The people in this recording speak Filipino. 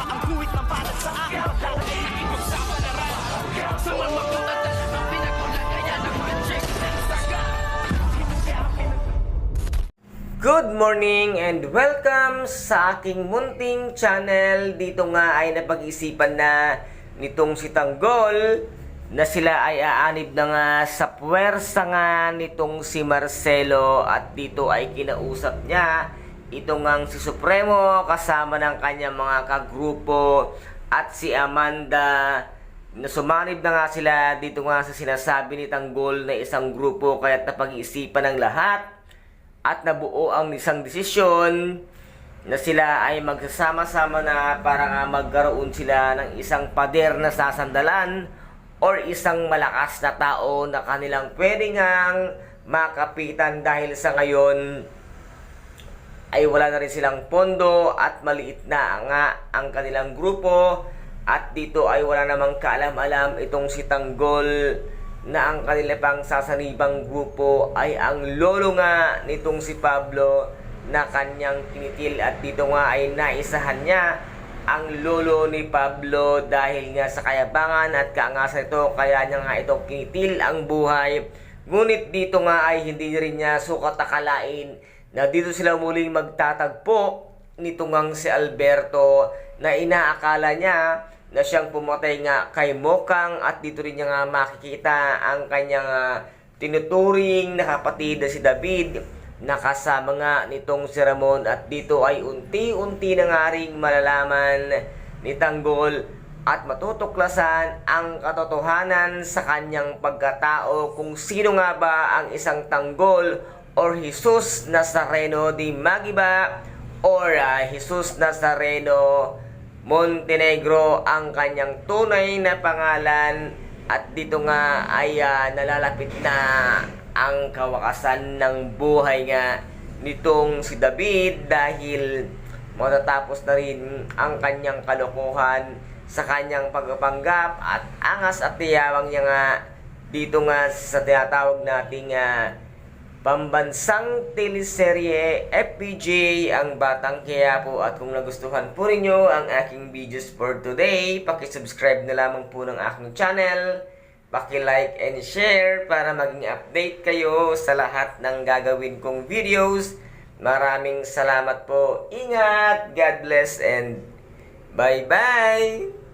ang kuwit ng balat sa akin. Dahil ay ipagsapalaran sa mga magulat talagang pinagulat. Kaya naman check ng saga. Good morning and welcome sa aking munting channel. Dito nga ay napag-isipan na nitong si Tanggol na sila ay aanib na nga sa puwersa nga nitong si Marcelo, at dito ay kinausap niya itong ang si Supremo kasama ng kanyang mga kagrupo at si Amanda, na sumanib na nga sila dito nga sa sinasabi ni Tanggol na isang grupo, kaya't napag-iisipan ng lahat at nabuo ang isang desisyon na sila ay magsasama-sama na para nga magkaroon sila ng isang pader na sasandalan or isang malakas na tao na kanilang pwede ngang makapitan, dahil sa ngayon ay wala na rin silang pondo at maliit na nga ang kanilang grupo, at dito ay wala namang kaalam-alam itong si Tanggol na ang kanila pang sasanibang grupo ay ang lolo nga nitong si Pablo na kanyang kinitil, at dito nga ay naisahan niya ang lolo ni Pablo dahil nga sa kayabangan at kaangasan ito, kaya niya nga ito kinitil ang buhay. Ngunit dito nga ay hindi rin niya sukat akalain na dito sila muling magtatagpo nito ngang si Alberto, na inaakala niya na siyang pumatay nga kay Mokang, at dito rin niya nga makikita ang kanyang tinuturing na kapatid na si David na kasama nga nitong si Ramon, at dito ay unti-unti na nga ring malalaman ni Tanggol at matutuklasan ang katotohanan sa kanyang pagkatao, kung sino nga ba ang isang Tanggol or Jesus Nazareno de Magiba or Jesus Nazareno Montenegro ang kanyang tunay na pangalan. At dito nga ay nalalapit na ang kawakasan ng buhay nga nitong si David, dahil matatapos na rin ang kanyang kalokohan sa kanyang pagpapanggap at angas at tiyawang niya nga dito nga sa tinatawag nating pambansang teleserye FPJ ang Batang Quiapo. At kung nagustuhan po ninyo ang aking videos for today, paki-subscribe na lamang po ng aking channel, paki-like and share para maging update kayo sa lahat ng gagawin kong videos. Maraming salamat po. Ingat, God bless, and bye-bye!